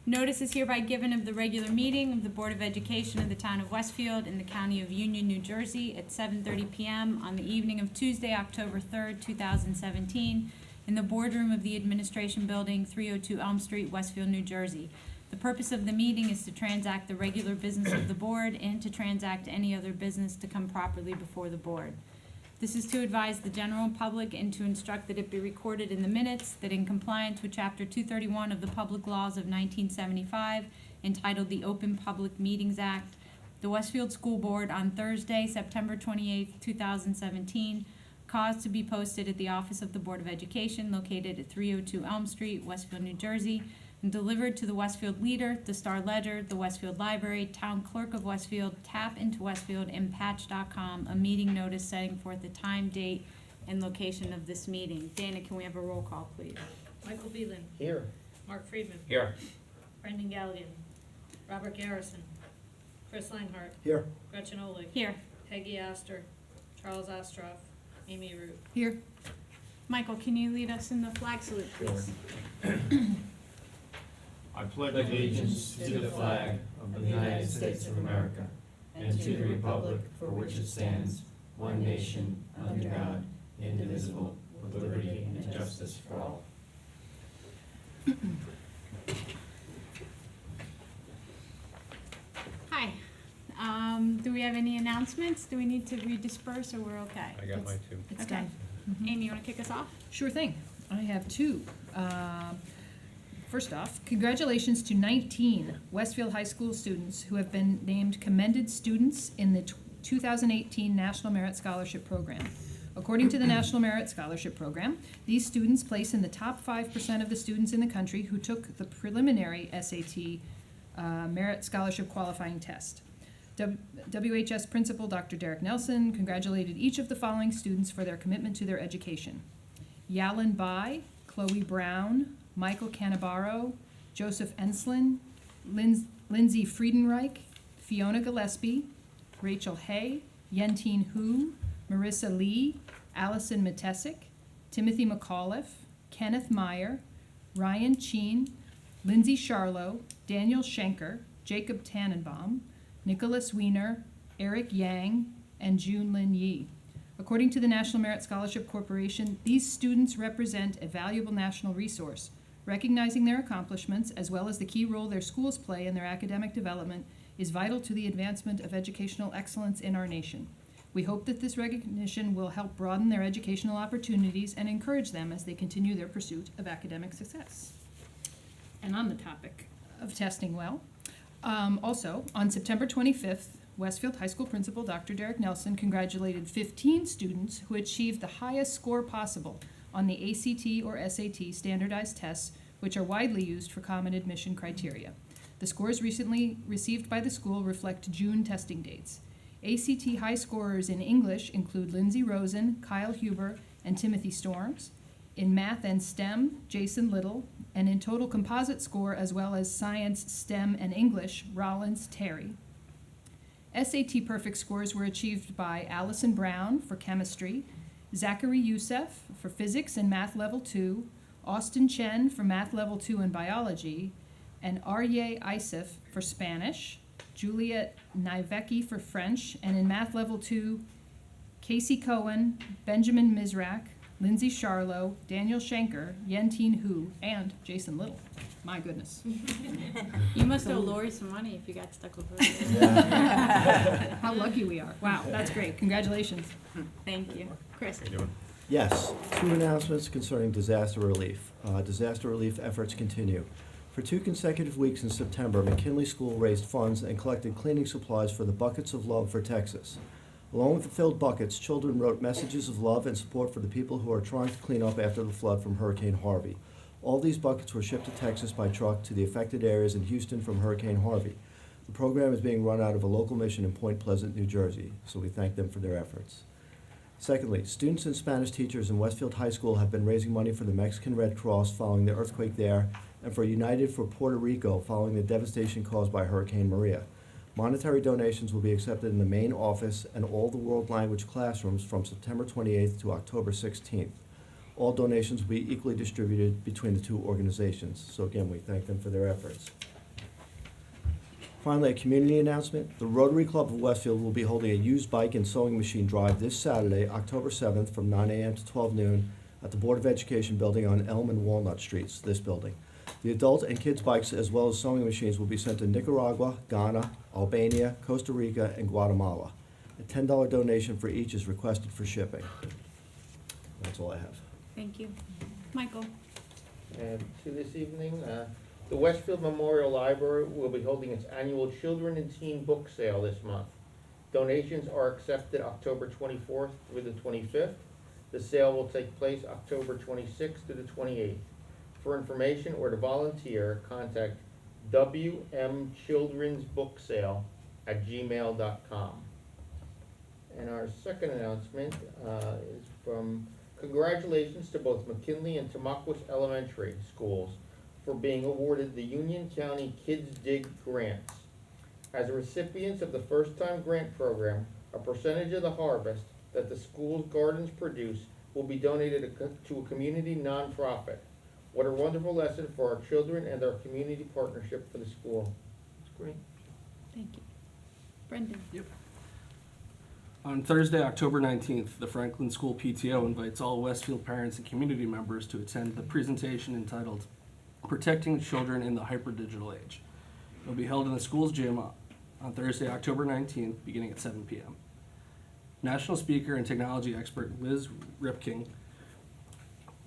Notice is hereby given of the regular meeting of the Board of Education of the Town of Westfield in the County of Union, New Jersey at 7:30 p.m. on the evening of Tuesday, October 3rd, 2017, in the boardroom of the Administration Building, 302 Elm Street, Westfield, New Jersey. The purpose of the meeting is to transact the regular business of the board and to transact any other business to come properly before the board. This is to advise the general public and to instruct that it be recorded in the minutes that in compliance with Chapter 231 of the Public Laws of 1975, entitled the Open Public Meetings Act, the Westfield School Board on Thursday, September 28, 2017, caused to be posted at the office of the Board of Education located at 302 Elm Street, Westfield, New Jersey, and delivered to the Westfield Leader, the Star Ledger, the Westfield Library, Town Clerk of Westfield, Tap into Westfield, and Patch.com, a meeting notice setting forth the time, date, and location of this meeting. Dana, can we have a roll call, please? Michael Beelan. Here. Mark Friedman. Here. Brendan Galligan. Robert Garrison. Chris Langhart. Here. Gretchen Oleg. Here. Peggy Astor. Charles Ostroff. Amy Root. Here. Michael, can you lead us in the flag salute, please? I pledge allegiance to the flag of the United States of America and to the republic for which it stands, one nation, under God, indivisible, with liberty and justice for all. Hi. Do we have any announcements? Do we need to redisperse, or we're okay? I got mine too. It's Okay. done. Amy, you want to kick us off? Sure thing. I have two. First off, congratulations to 19 Westfield High School students who have been named commended students in the 2018 National Merit Scholarship Program. According to the National Merit Scholarship Program, these students place in the top 5% of the students in the country who took the preliminary SAT Merit Scholarship Qualifying Test. WHS Principal Dr. Derek Nelson congratulated each of the following students for their commitment to their education: Yalin Bai, Chloe Brown, Michael Canabaro, Joseph Enslin, Lindsay Friedenreich, Fiona Gillespie, Rachel Hay, Yentine Hu, Marissa Lee, Allison Matesic, Timothy McAuliffe, Kenneth Meyer, Ryan Cheen, Lindsay Charlo, Daniel Schenker, Jacob Tannenbaum, Nicholas Wiener, Eric Yang, and June Lin Yi. According to the National Merit Scholarship Corporation, these students represent a valuable national resource. Recognizing their accomplishments, as well as the key role their schools play in their academic development, is vital to the advancement of educational excellence in our nation. We hope that this recognition will help broaden their educational opportunities and encourage them as they continue their pursuit of academic success. And on the topic of testing well, also, on September 25th, Westfield High School Principal Dr. Derek Nelson congratulated 15 students who achieved the highest score possible on the ACT or SAT standardized tests, which are widely used for common admission criteria. The scores recently received by the school reflect June testing dates. ACT high scorers in English include Lindsay Rosen, Kyle Huber, and Timothy Storms. In math and STEM, Jason Little, and in total composite score as well as science, STEM, and English, Rollins Terry. SAT perfect scores were achieved by Allison Brown for chemistry, Zachary Youssef for physics and math level 2, Austin Chen for math level 2 and biology, and Arye Isif for Spanish, Juliet Nivecki for French, and in math level 2, Casey Cohen, Benjamin Mizrak, Lindsay Charlo, Daniel Schenker, Yentine Hu, and Jason Little. My goodness. You must owe Laurie some money if you got stuck with her. How lucky we are. Wow, that's great. Congratulations. Thank you. Chris? How you doing? Yes, two announcements concerning disaster relief. Disaster relief efforts continue. For 2 consecutive weeks in September, McKinley School raised funds and collected cleaning supplies for the Buckets of Love for Texas. Along with the filled buckets, children wrote messages of love and support for the people who are trying to clean up after the flood from Hurricane Harvey. All these buckets were shipped to Texas by truck to the affected areas in Houston from Hurricane Harvey. The program is being run out of a local mission in Point Pleasant, New Jersey, so we thank them for their efforts. Secondly, students and Spanish teachers in Westfield High School have been raising money for the Mexican Red Cross following the earthquake there and for United for Puerto Rico following the devastation caused by Hurricane Maria. Monetary donations will be accepted in the main office and all the world language classrooms from September 28th to October 16th. All donations will be equally distributed between the two organizations. So again, we thank them for their efforts. Finally, a community announcement. The Rotary Club of Westfield will be holding a used bike and sewing machine drive this Saturday, October 7th, from 9 a.m. to 12 noon at the Board of Education building on Elm and Walnut Streets, this building. The adult and kids' bikes, as well as sewing machines, will be sent to Nicaragua, Ghana, Albania, Costa Rica, and Guatemala. A $10 donation for each is requested for shipping. That's all I have. Thank you. Michael? And to this evening, the Westfield Memorial Library will be holding its annual Children and Teen Book Sale this month. Donations are accepted October 24th through the 25th. The sale will take place October 26th to the 28th. For information or to volunteer, contact wmchildrensbooksale@gmail.com. And our second announcement is from congratulations to both McKinley and Tamaqua Elementary Schools for being awarded the Union County Kids Dig Grants. As recipients of the first-time grant program, a percentage of the harvest that the school's gardens produce will be donated to a community nonprofit. What a wonderful lesson for our children and our community partnership for the school. It's great. Thank you. Brendan? On Thursday, October 19th, the Franklin School PTO invites all Westfield parents and community members to attend the presentation entitled Protecting Children in the Hyper-Digital Age. It will be held in the school's gym on Thursday, October 19th, beginning at 7 p.m. National speaker and technology expert Liz Ripking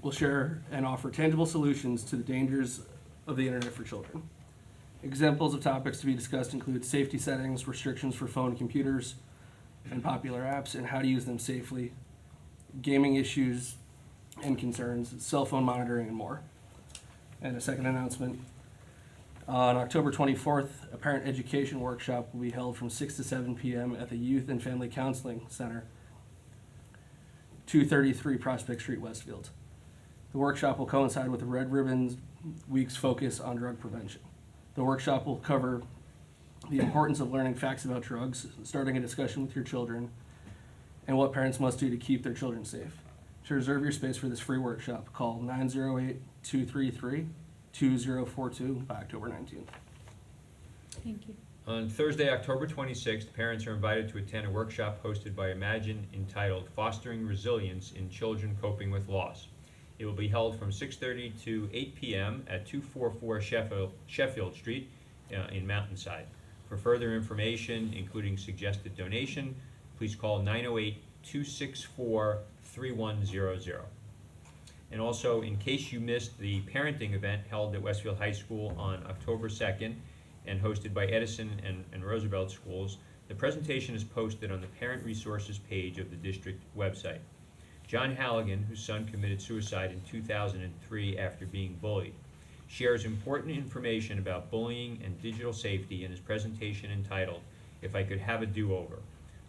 will share and offer tangible solutions to the dangers of the internet for children. Examples of topics to be discussed include safety settings, restrictions for phone and computers, and popular apps, and how to use them safely, gaming issues and concerns, cell phone monitoring, and more. And a second announcement, on October 24th, a parent education workshop will be held from 6 to 7 p.m. at the Youth and Family Counseling Center, 233 Prospect Street, Westfield. The workshop will coincide with the Red Ribbon Week's focus on drug prevention. The workshop will cover the importance of learning facts about drugs, starting a discussion with your children, and what parents must do to keep their children safe. To reserve your space for this free workshop, call 908-233-2042 by October 19th. Thank you. On Thursday, October 26th, parents are invited to attend a workshop hosted by Imagine entitled Fostering Resilience in Children Coping with Loss. It will be held from 6:30 to 8 p.m. at 244 Sheffield Street in Mountainside. For further information, including suggested donation, please call 908-264-3100. And also, in case you missed the parenting event held at Westfield High School on October 2nd and hosted by Edison and Roosevelt Schools, the presentation is posted on the Parent Resources page of the district website. John Halligan, whose son committed suicide in 2003 after being bullied, shares important information about bullying and digital safety in his presentation entitled, If I Could Have a Do-Over,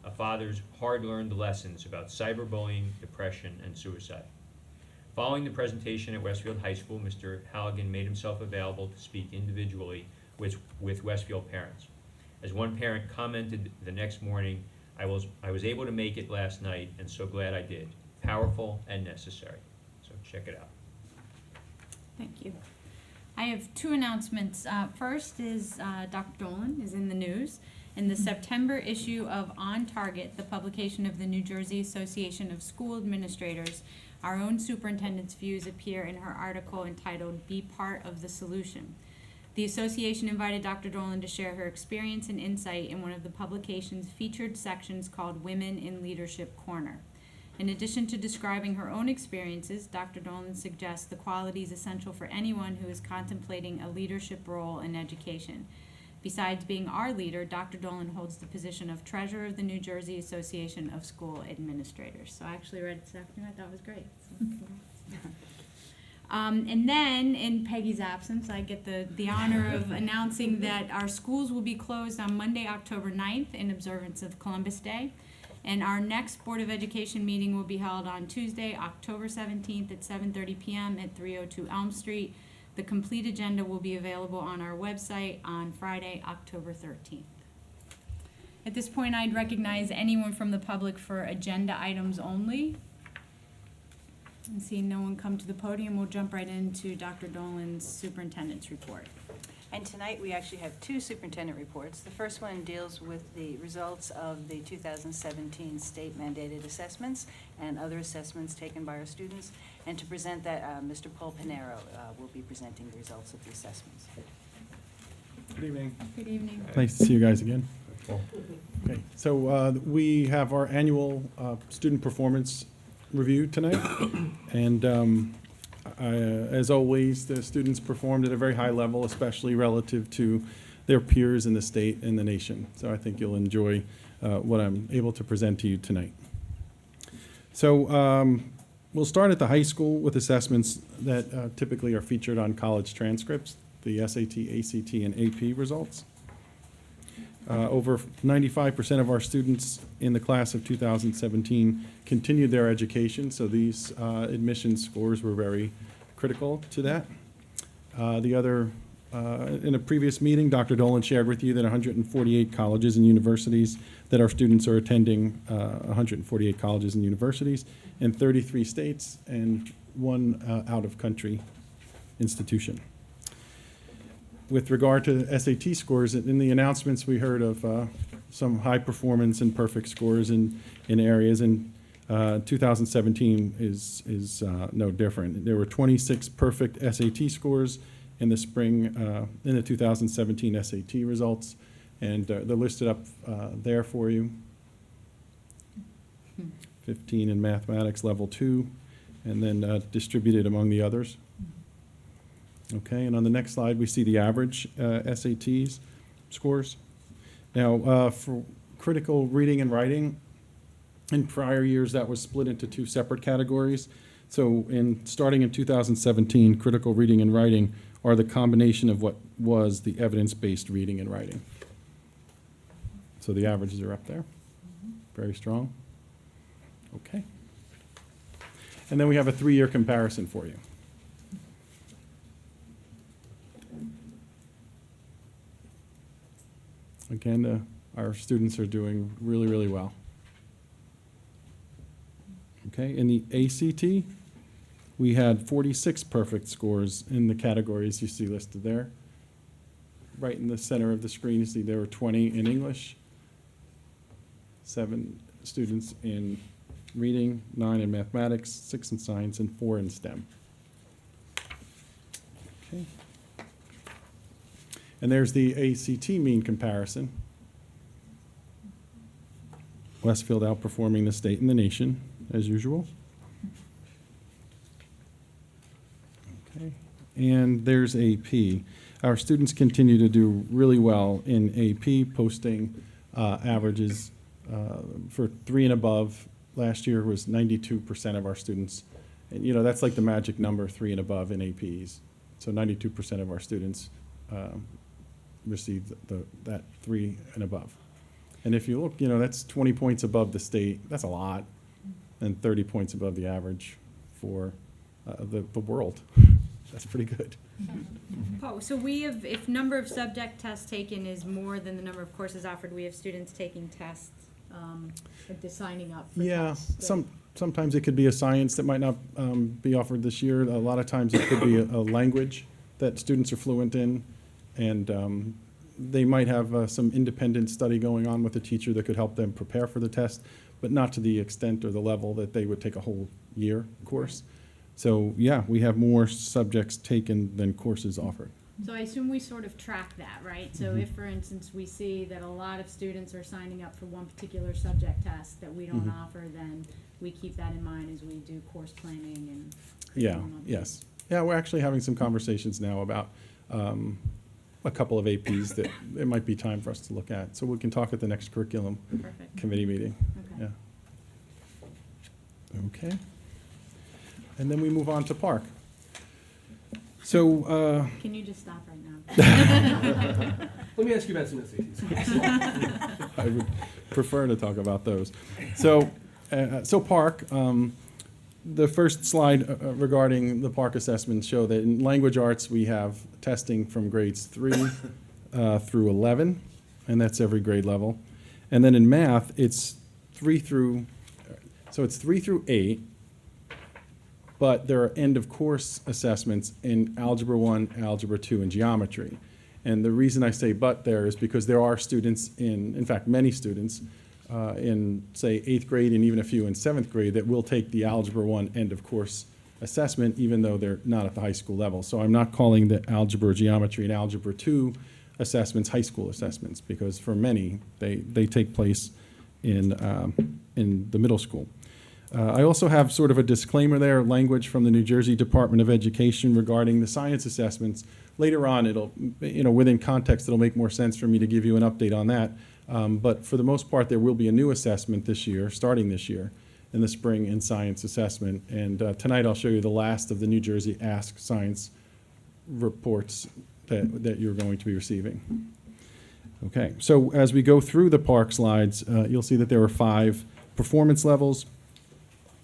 a father's hard-learned lessons about cyberbullying, depression, and suicide. Following the presentation at Westfield High School, Mr. Halligan made himself available to speak individually with Westfield parents. As one parent commented the next morning, I was able to make it last night, and so glad I did. Powerful and necessary. So check it out. Thank you. I have two announcements. First is Dr. Dolan is in the news. In the September issue of On Target, the publication of the New Jersey Association of School Administrators, our own superintendent's views appear in her article entitled Be Part of the Solution. The association invited Dr. Dolan to share her experience and insight in one of the publication's featured sections called Women in Leadership Corner. In addition to describing her own experiences, Dr. Dolan suggests the qualities essential for anyone who is contemplating a leadership role in education. Besides being our leader, Dr. Dolan holds the position of treasurer of the New Jersey Association of School Administrators. So I actually read it this afternoon. I thought it was great. So congrats. And then, in Peggy's absence, I get the honor of announcing that our schools will be closed on Monday, October 9th in observance of Columbus Day. And our next Board of Education meeting will be held on Tuesday, October 17th at 7:30 p.m. at 302 Elm Street. The complete agenda will be available on our website on Friday, October 13th. At this point, I'd recognize anyone from the public for agenda items only. And seeing no one come to the podium, we'll jump right into Dr. Dolan's superintendent's report. And tonight, we actually have two superintendent reports. The first one deals with the results of the 2017 state mandated assessments and other assessments taken by our students. And to present that, Mr. Paul Panero will be presenting the results of the assessments. Good evening. Good evening. Nice to see you guys again. Okay, so we have our annual student performance review tonight. And as always, the students performed at a very high level, especially relative to their peers in the state and the nation. So I think you'll enjoy what I'm able to present to you tonight. So we'll start at the high school with assessments that typically are featured on college transcripts, the SAT, ACT, and AP results. Over 95% of our students in the class of 2017 continued their education, so these admission scores were very critical to that. In a previous meeting, Dr. Dolan shared with you that 148 colleges and universities that our students are attending, 148 colleges and universities in 33 states and one out-of-country institution. With regard to SAT scores, in the announcements, we heard of some high performance and perfect scores in areas, and 2017 is no different. There were 26 perfect SAT scores in the spring, in the 2017 SAT results, and they're listed up there for you. 15 in mathematics, level 2, and then distributed among the others. Okay, and on the next slide, we see the average SATs scores. Now, for critical reading and writing, in prior years, that was split into two separate categories. So starting in 2017, critical reading and writing are the combination of what was the evidence-based reading and writing. So the averages are up there, very strong. Okay. And then we have a 3-year comparison for you. Again, our students are doing really, really well. Okay, in the ACT, we had 46 perfect scores in the categories you see listed there. Right in the center of the screen, you see there were 20 in English, 7 students in reading, 9 in mathematics, 6 in science, and 4 in STEM. Okay. And there's the ACT mean comparison. Westfield outperforming the state and the nation, as usual. Okay. And there's AP. Our students continue to do really well in AP, posting averages for 3 and above. Last year was 92% of our students. And you know, that's like the magic number, 3 and above in APs. So 92% of our students received that 3 and above. And if you look, you know, that's 20 points above the state. That's a lot. And 30 points above the average for the world. That's pretty good. Paul, so we have, if number of subject tests taken is more than the number of courses offered, we have students taking tests, signing up for Yeah, tests. sometimes it could be a science that might not be offered this year. A lot of times it could be a language that students are fluent in, and they might have some independent study going on with a teacher that could help them prepare for the test, but not to the extent or the level that they would take a whole year course. So yeah, we have more subjects taken than courses offered. So I assume we sort of track that, right? So if, for instance, we see that a lot of students are signing up for one particular subject test that we don't offer, then we keep that in mind as we do course planning and Yeah, curriculum updates. yes. Yeah, we're actually having some conversations now about a couple of APs that it might be time for us to look at. So we can talk at the next curriculum Perfect. committee meeting. Okay. Yeah. Okay. And then we move on to Park. So, Can you just stop right now? Let me ask you about some SATs. I would prefer to talk about those. So, Park, the first slide regarding the Park assessments show that in language arts, we have testing from grades 3 through 11, and that's every grade level. And then in math, it's 3 through 8, but there are end of course assessments in Algebra 1, Algebra 2, and Geometry. And the reason I say but there is because there are students in fact, many students in, say, 8th grade and even a few in 7th grade that will take the Algebra 1 end of course assessment, even though they're not at the high school level. So I'm not calling the Algebra, Geometry, and Algebra 2 assessments high school assessments, because for many, they take place in the middle school. I also have sort of a disclaimer there, language from the New Jersey Department of Education regarding the science assessments. Later on, it'll, within context, it'll make more sense for me to give you an update on that. But for the most part, there will be a new assessment this year, starting this year, in the spring in science assessment. And tonight I'll show you the last of the New Jersey Ask Science reports that you're going to be receiving. Okay, so as we go through the park slides, you'll see that there are 5 performance levels.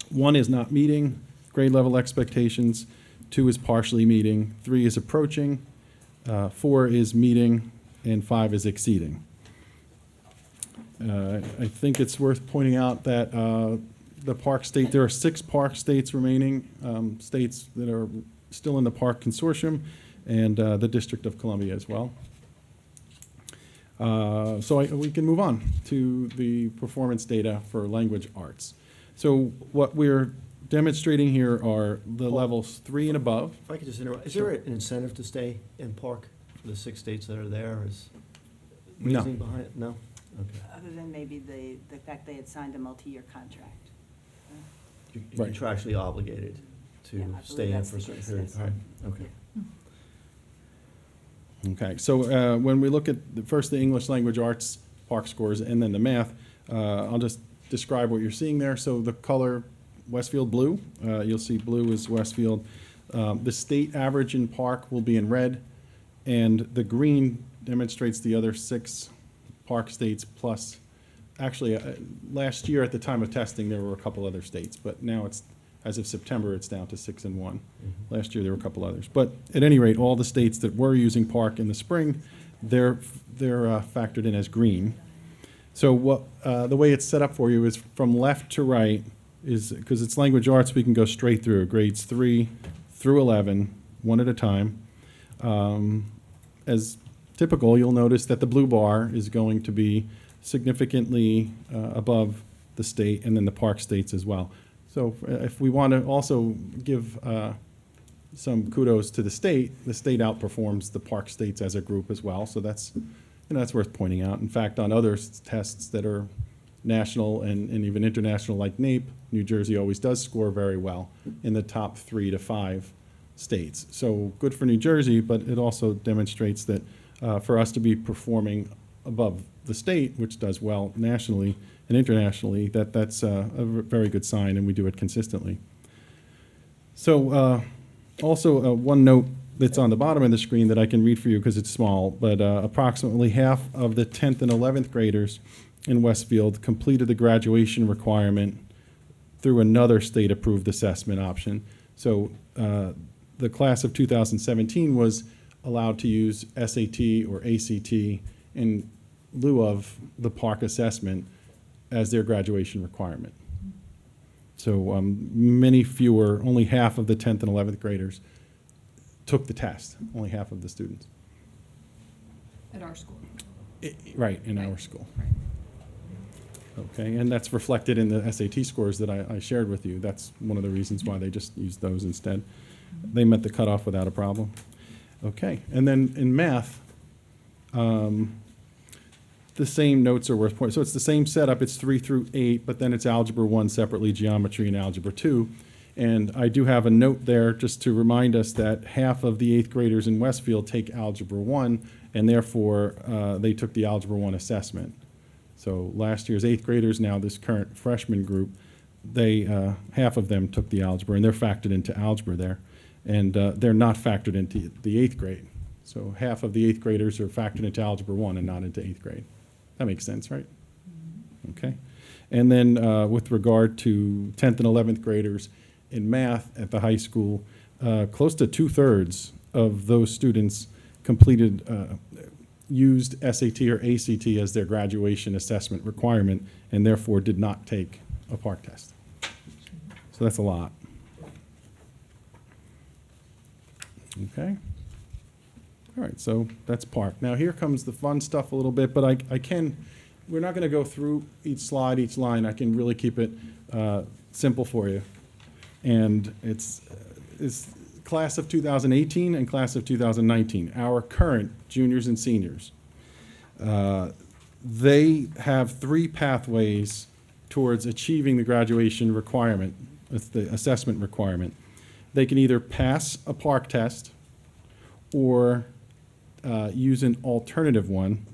1 is not meeting grade level expectations, 2 is partially meeting, 3 is approaching, 4 is meeting, and 5 is exceeding. I think it's worth pointing out that the park state, there are 6 park states remaining, states that are still in the park consortium, and the District of Columbia as well. So we can move on to the performance data for language arts. So what we're demonstrating here are the levels 3 and above. If I could just interrupt, is there an incentive to stay in park for the 6 states that are there? Is No. reasoning behind it? No? Okay. Other than maybe the fact they had signed a multi-year contract. You're Right. contractually obligated to Yeah, I believe stay in that's for a the certain case, period of yes. time. Okay. Okay, so when we look at first the English language arts park scores and then the math, I'll just describe what you're seeing there. So the color Westfield blue, you'll see blue is Westfield. The state average in park will be in red, and the green demonstrates the other 6 park states plus, actually, last year at the time of testing, there were a couple other states, but now it's, as of September, it's down to 6 and 1. Last year, there were a couple others. But at any rate, all the states that were using park in the spring, they're factored in as green. So what the way it's set up for you is from left to right is, because it's language arts, we can go straight through grades 3 through 11, one at a time. As typical, you'll notice that the blue bar is going to be significantly above the state and then the park states as well. So if we want to also give some kudos to the state outperforms the park states as a group as well. So that's, that's worth pointing out. In fact, on other tests that are national and even international like NAEP, New Jersey always does score very well in the top 3 to 5 states. So good for New Jersey, but it also demonstrates that for us to be performing above the state, which does well nationally and internationally, that's a very good sign, and we do it consistently. So also one note that's on the bottom of the screen that I can read for you because it's small, but approximately half of the 10th and 11th graders in Westfield completed the graduation requirement through another state-approved assessment option. So the class of 2017 was allowed to use SAT or ACT in lieu of the park assessment as their graduation requirement. So many fewer, only half of the 10th and 11th graders took the test, only half of the students. At our school. Right, in our school. Okay, and that's reflected in the SAT scores that I shared with you. That's one of the reasons why they just used those instead. They met the cutoff without a problem. Okay, and then in math, the same notes are worth pointing. So it's the same setup. It's 3 through 8, but then it's Algebra 1 separately, Geometry, and Algebra 2. And I do have a note there just to remind us that half of the 8th graders in Westfield take Algebra 1, and therefore they took the Algebra 1 assessment. So last year's 8th graders, now this current freshman group, they half of them took the algebra, and they're factored into algebra there. And they're not factored into the 8th grade. So half of the 8th graders are factored into Algebra 1 and not into 8th grade. That makes sense, right? Okay. And then with regard to 10th and 11th graders in math at the high school, close to 2/3 of those students completed, used SAT or ACT as their graduation assessment requirement and therefore did not take a park test. So that's a lot. Okay. All right, so that's park. Now, here comes the fun stuff a little bit, but we're not going to go through each slide, each line. I can really keep it simple for you. And it's class of 2018 and class of 2019, our current juniors and seniors. They have 3 pathways towards achieving the graduation requirement, the assessment requirement. They can either pass a park test or use an alternative one.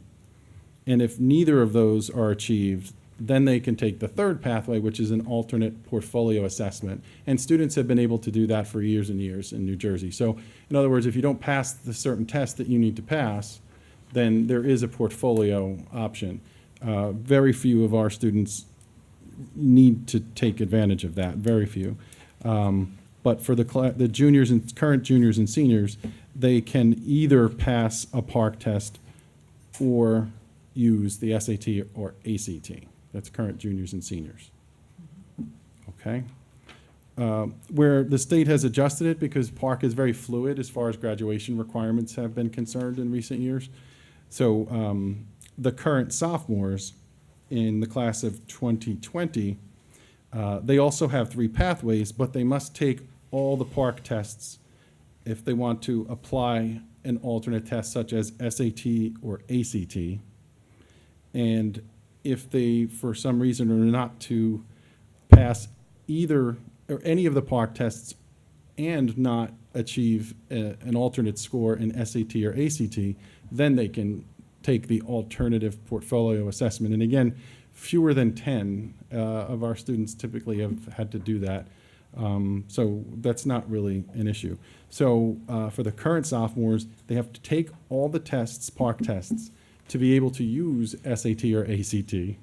And if neither of those are achieved, then they can take the 3rd pathway, which is an alternate portfolio assessment. And students have been able to do that for years and years in New Jersey. So in other words, if you don't pass the certain test that you need to pass, then there is a portfolio option. Very few of our students need to take advantage of that, very few. But for the juniors and current juniors and seniors, they can either pass a park test or use the SAT or ACT. That's current juniors and seniors. Okay? Where the state has adjusted it, because park is very fluid as far as graduation requirements have been concerned in recent years. So the current sophomores in the class of 2020, they also have 3 pathways, but they must take all the park tests if they want to apply an alternate test such as SAT or ACT. And if they, for some reason, are not to pass either or any of the park tests and not achieve an alternate score in SAT or ACT, then they can take the alternative portfolio assessment. And again, fewer than 10 of our students typically have had to do that. So that's not really an issue. So for the current sophomores, they have to take all the tests, park tests, to be able to use SAT or ACT,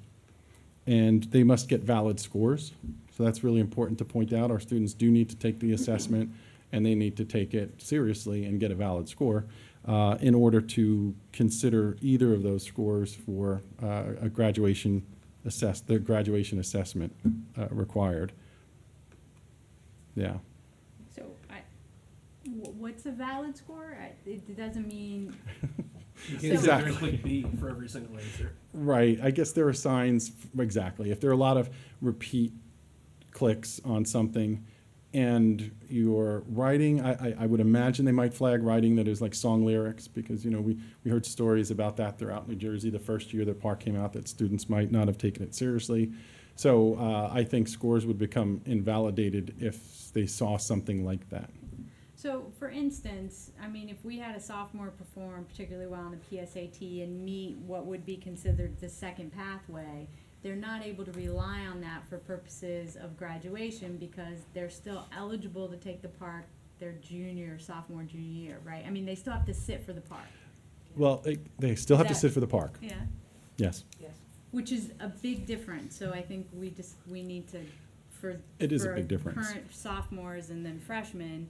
and they must get valid scores. So that's really important to point out. Our students do need to take the assessment, and they need to take it seriously and get a valid score in order to consider either of those scores for the graduation assessment required. Yeah. So, what's a valid score? It doesn't mean, You can't Exactly. sit there and click B for every single answer. Right, I guess there are signs, exactly. If there are a lot of repeat clicks on something and you're writing, I would imagine they might flag writing that is like song lyrics, because, you know, we heard stories about that throughout New Jersey the first year that park came out, that students might not have taken it seriously. So I think scores would become invalidated if they saw something like that. so for instance, I mean, if we had a sophomore perform particularly well on the PSAT and meet what would be considered the 2nd pathway, they're not able to rely on that for purposes of graduation because they're still eligible to take the park their sophomore, junior year, right? I mean, they still have to sit for the park. Well, they still have to sit for the park, Yeah. yes. Which is a big difference, so I think we need to, It is a big difference. current sophomores and then freshmen,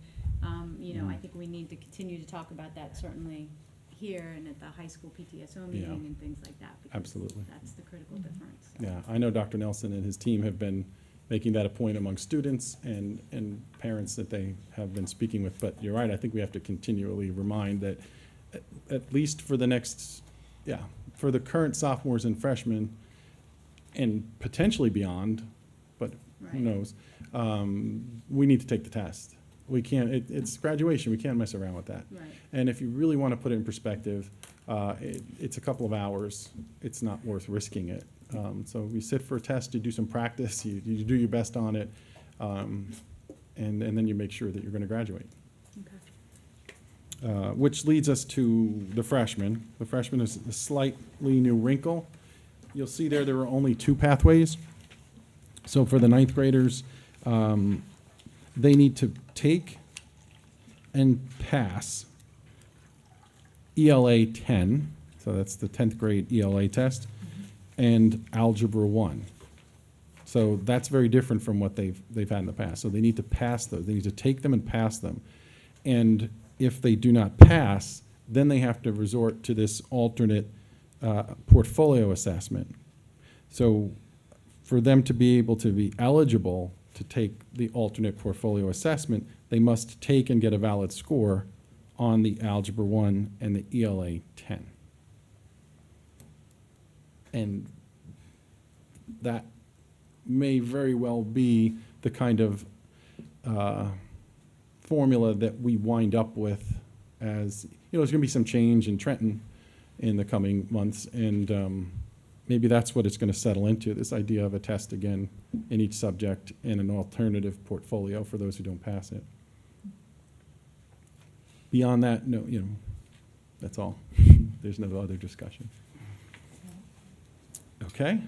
you know, I think we need to continue to talk about that certainly here and at the high school PTSO meeting Yeah. and things like that. because Absolutely. That's the critical difference. Yeah, I know Dr. Nelson and his team have been making that a point among students and parents that they have been speaking with. But you're right, I think we have to continually remind that at least for the next, for the current sophomores and freshmen, and potentially beyond, but who Right. knows, we need to take the test. We can't, it's graduation, we can't mess around with that. Right. And if you really want to put it in perspective, it's a couple of hours. It's not worth risking it. So you sit for a test, you do some practice, you do your best on it, and then you make sure that you're going to graduate. Okay. Which leads us to the freshman. The freshman is a slightly new wrinkle. You'll see there are only 2 pathways. So for the 9th graders, they need to take and pass ELA 10, so that's the 10th grade ELA test, and Algebra 1. So that's very different from what they've had in the past. So they need to pass those. They need to take them and pass them. And if they do not pass, then they have to resort to this alternate portfolio assessment. So for them to be able to be eligible to take the alternate portfolio assessment, they must take and get a valid score on the Algebra 1 and the ELA 10. And that may very well be the kind of formula that we wind up with as, there's going to be some change in Trenton in the coming months, and maybe that's what it's going to settle into, this idea of a test again in each subject and an alternative portfolio for those who don't pass it. Beyond that, no, that's all. There's no other discussion. Okay?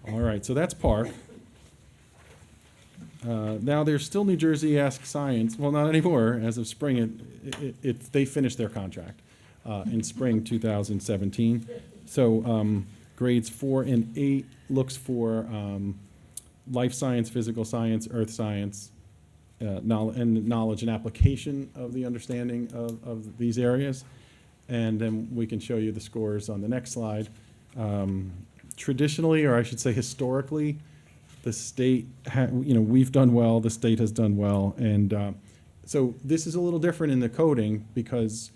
All right, so that's Park. Now, there's still New Jersey Ask Science. Well, not anymore. As of spring, they finished their contract in spring 2017. So grades 4 and 8 looks for life science, physical science, earth science, knowledge and application of the understanding of these areas. And then we can show you the scores on the next slide. Traditionally, or I should say historically, the state, we've done well, the state has done well. And so this is a little different in the coding because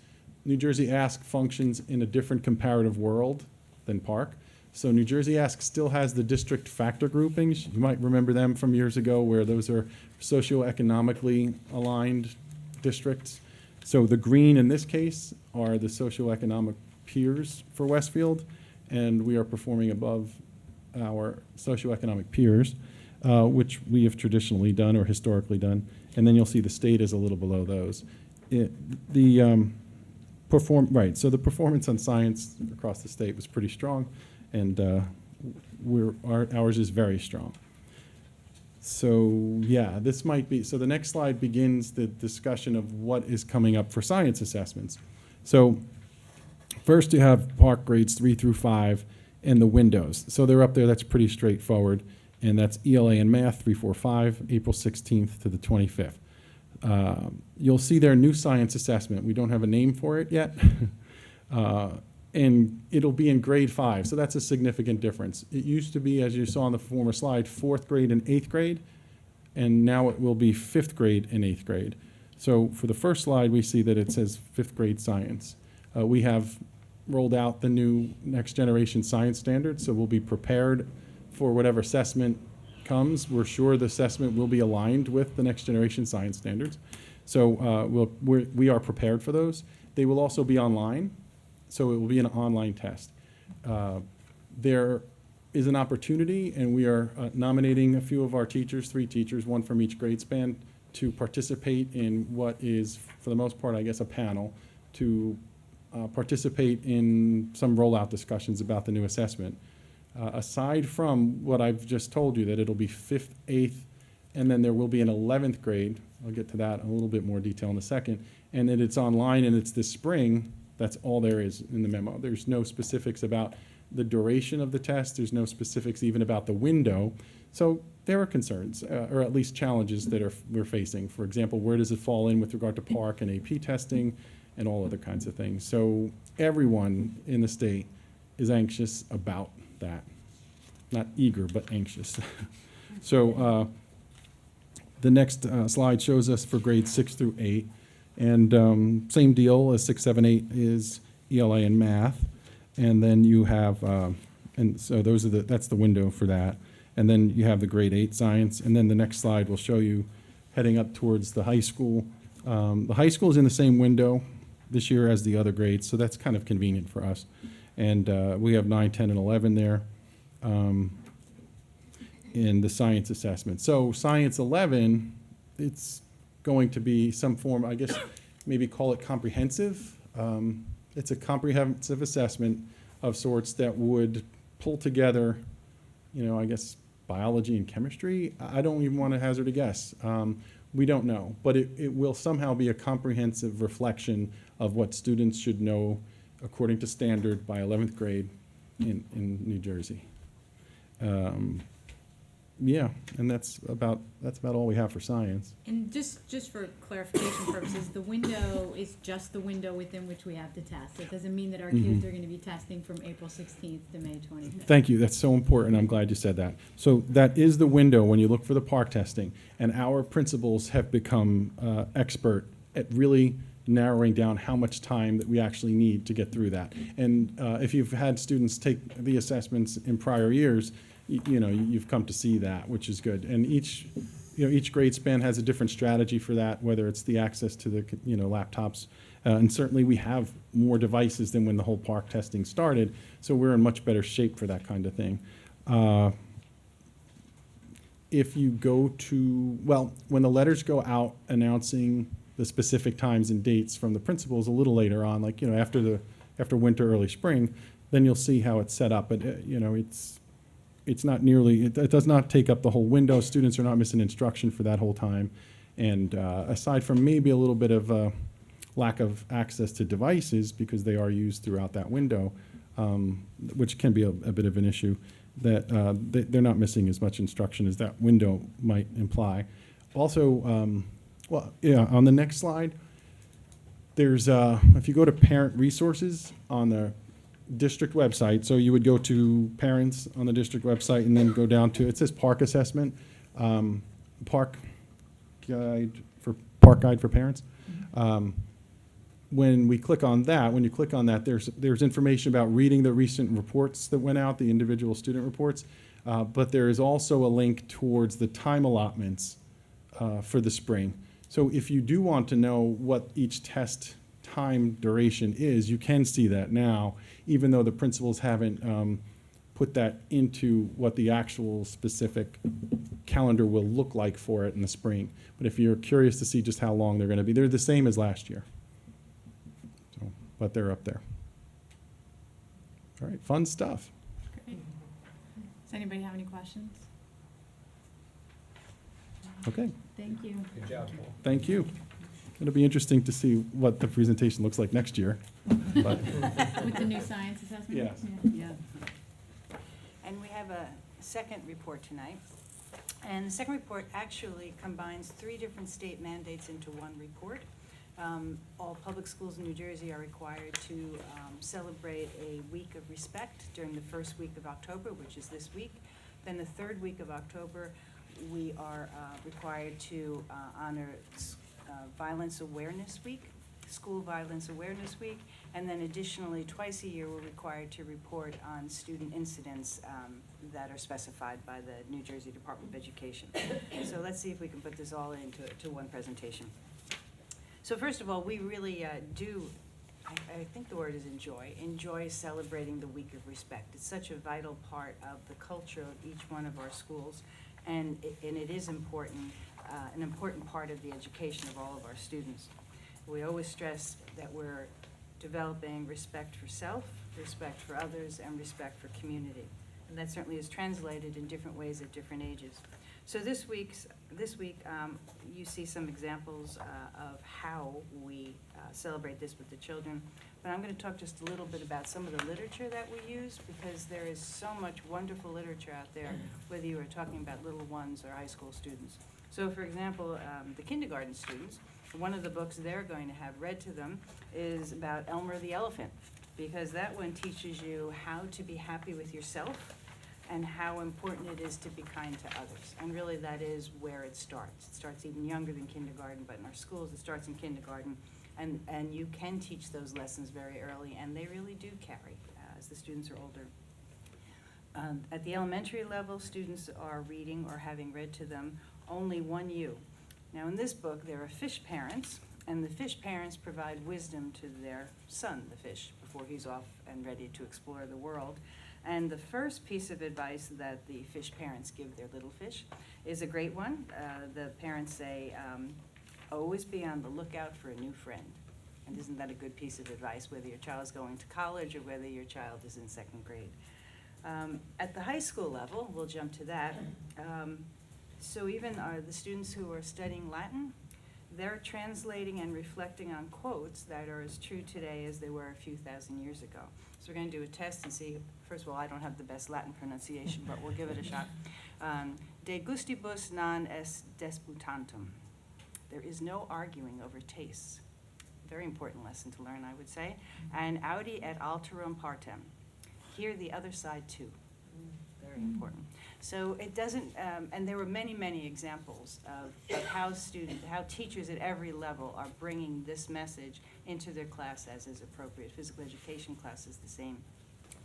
New Jersey Ask functions in a different comparative world than Park. So New Jersey Ask still has the district factor groupings. You might remember them from years ago where those are socioeconomically aligned districts. So the green in this case are the socioeconomic peers for Westfield, and we are performing above our socioeconomic peers, which we have traditionally done or historically done. And then you'll see the state is a little below those. So the performance on science across the state was pretty strong, and ours is very strong. So yeah, this might be, so the next slide begins the discussion of what is coming up for science assessments. So first you have Park grades 3 through 5 and the windows. So they're up there, that's pretty straightforward. And that's ELA and Math 3, 4, 5, April 16th to the 25th. You'll see their new science assessment. We don't have a name for it yet. And it'll be in grade 5, so that's a significant difference. It used to be, as you saw on the former slide, 4th grade and 8th grade, and now it will be 5th grade and 8th grade. So for the first slide, we see that it says 5th grade science. We have rolled out the new next generation science standards, so we'll be prepared for whatever assessment comes. We're sure the assessment will be aligned with the next generation science standards. So we are prepared for those. They will also be online. So it will be an online test. There is an opportunity, and we are nominating a few of our teachers, 3 teachers, 1 from each grade span, to participate in what is, for the most part, I guess, a panel, to participate in some rollout discussions about the new assessment. Aside from what I've just told you, that it'll be 5th, 8th, and then there will be an 11th grade. I'll get to that in a little bit more detail in a second. And that it's online and it's this spring. That's all there is in the memo. There's no specifics about the duration of the test. There's no specifics even about the window. So there are concerns, or at least challenges that we're facing. For example, where does it fall in with regard to Park and AP testing and all other kinds of things. So everyone in the state is anxious about that. Not eager, but anxious. So the next slide shows us for grades 6 through 8. And same deal as 6, 7, 8 is ELA and Math. And then you have, and so that's the window for that. And then you have the grade 8 science. And then the next slide will show you heading up towards the high school. The high school is in the same window this year as the other grades, so that's kind of convenient for us. And we have 9, 10, and 11 there in the science assessment. So science 11, it's going to be some form, I guess, maybe call it comprehensive. It's a comprehensive assessment of sorts that would pull together, I guess, biology and chemistry. I don't even want to hazard a guess. We don't know, but it will somehow be a comprehensive reflection of what students should know according to standard by 11th grade in New Jersey. Yeah, and that's about all we have for science. And just for clarification purposes, the window is just the window within which we have to test. It doesn't mean that our kids are going to be testing from April 16th to May 25th. Thank you. That's so important. I'm glad you said that. So that is the window when you look for the Park testing. And our principals have become expert at really narrowing down how much time that we actually need to get through that. And if you've had students take the assessments in prior years, you've come to see that, which is good. And each grade span has a different strategy for that, whether it's the access to the, laptops. And certainly we have more devices than when the whole park testing started, so we're in much better shape for that kind of thing. If you go to, when the letters go out announcing the specific times and dates from the principals a little later on, like, after winter, early spring, then you'll see how it's set up. But, it's not nearly, it does not take up the whole window. Students are not missing instruction for that whole time. And aside from maybe a little bit of lack of access to devices, because they are used throughout that window, which can be a bit of an issue, that they're not missing as much instruction as that window might imply. Also, on the next slide, there's, if you go to parent resources on the district website, so you would go to parents on the district website and then go down to, it says park assessment, park guide for parents. When you click on that, there's information about reading the recent reports that went out, the individual student reports, but there is also a link towards the time allotments for the spring. So if you do want to know what each test time duration is, you can see that now, even though the principals haven't put that into what the actual specific calendar will look like for it in the spring. But if you're curious to see just how long they're going to be, they're the same as last year. So, but they're up there. All right, fun stuff. Great. Does anybody have any questions? Okay, Thank you. Good job, Paul. thank you. It'll be interesting to see what the presentation looks like next year. But With the new science assessment? Yes. Yeah. And we have a second report tonight. And the second report actually combines 3 different state mandates into one report. All public schools in New Jersey are required to celebrate a week of respect during the first week of October, which is this week. Then the third week of October, we are required to honor Violence Awareness Week, School Violence Awareness Week, and then additionally, twice a year, we're required to report on student incidents that are specified by the New Jersey Department of Education. So let's see if we can put this all into one presentation. So first of all, we really do, I think the word is enjoy celebrating the Week of Respect. It's such a vital part of the culture of each one of our schools, and it is important, an important part of the education of all of our students. We always stress that we're developing respect for self, respect for others, and respect for community. And that certainly is translated in different ways at different ages. So this week, you see some examples of how we celebrate this with the children. But I'm going to talk just a little bit about some of the literature that we use, because there is so much wonderful literature out there, whether you are talking about little ones or high school students. So for example, the kindergarten students, one of the books they're going to have read to them is about Elmer the elephant, because that one teaches you how to be happy with yourself and how important it is to be kind to others. And really that is where it starts. It starts even younger than kindergarten, but in our schools it starts in kindergarten. And you can teach those lessons very early, and they really do carry as the students are older. At the elementary level, students are reading or having read to them Only One You. Now in this book, there are fish parents, and the fish parents provide wisdom to their son, the fish, before he's off and ready to explore the world. And the first piece of advice that the fish parents give their little fish is a great one. The parents say, always be on the lookout for a new friend. And isn't that a good piece of advice, whether your child is going to college or whether your child is in 2nd grade? At the high school level, we'll jump to that. So even the students who are studying Latin, they're translating and reflecting on quotes that are as true today as they were a few thousand years ago. So we're going to do a test and see. First of all, I don't have the best Latin pronunciation, but we'll give it a shot. De gustibus non est disputantem. There is no arguing over tastes. Very important lesson to learn, I would say. And audi et alterum partem. Hear the other side too. very important. So it doesn't, and there were many, many examples of how teachers at every level are bringing this message into their class as is appropriate. Physical education class is the same.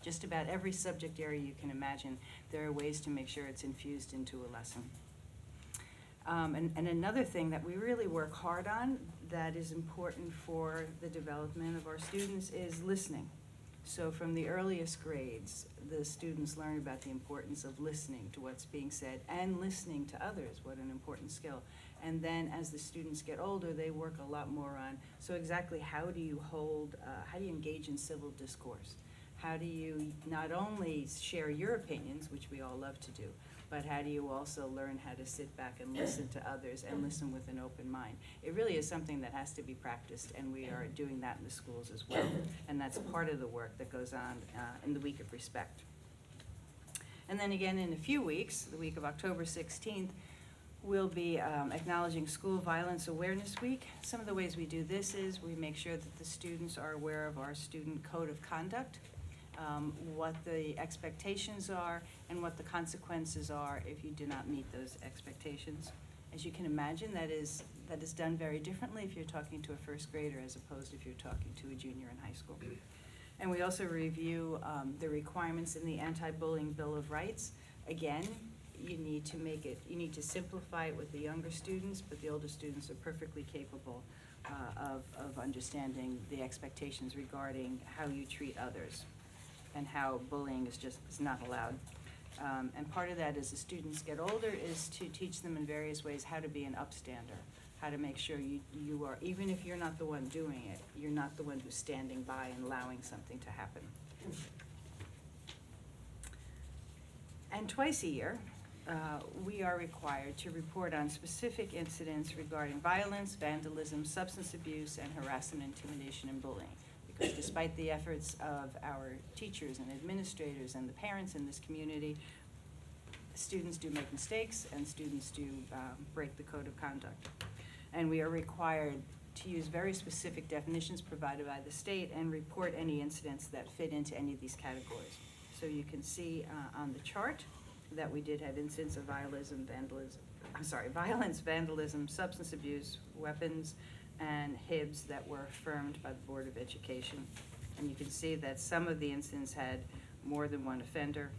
Just about every subject area you can imagine, there are ways to make sure it's infused into a lesson. And another thing that we really work hard on that is important for the development of our students is listening. So from the earliest grades, the students learn about the importance of listening to what's being said and listening to others, what an important skill. And then as the students get older, they work a lot more on, so exactly how do you engage in civil discourse? How do you not only share your opinions, which we all love to do, but how do you also learn how to sit back and listen to others and listen with an open mind? It really is something that has to be practiced, and we are doing that in the schools as well. And that's part of the work that goes on in the Week of Respect. And then again, in a few weeks, the week of October 16th, we'll be acknowledging School Violence Awareness Week. Some of the ways we do this is we make sure that the students are aware of our student code of conduct, what the expectations are, and what the consequences are if you do not meet those expectations. As you can imagine, that is done very differently if you're talking to a first grader as opposed to if you're talking to a junior in high school. And we also review the requirements in the Anti-Bullying Bill of Rights. Again, you need to simplify it with the younger students, but the older students are perfectly capable of understanding the expectations regarding how you treat others and how bullying is not allowed. And part of that, as the students get older, is to teach them in various ways how to be an upstander, how to make sure you are, even if you're not the one doing it, you're not the one who's standing by and allowing something to happen. And twice a year, we are required to report on specific incidents regarding violence, vandalism, substance abuse, and harassment, intimidation, and bullying. Because despite the efforts of our teachers and administrators and the parents in this community, students do make mistakes and students do break the code of conduct. And we are required to use very specific definitions provided by the state and report any incidents that fit into any of these categories. So you can see on the chart that we did have incidents of violence, vandalism, substance abuse, weapons, and HIBs that were affirmed by the Board of Education. And you can see that some of the incidents had more than one offender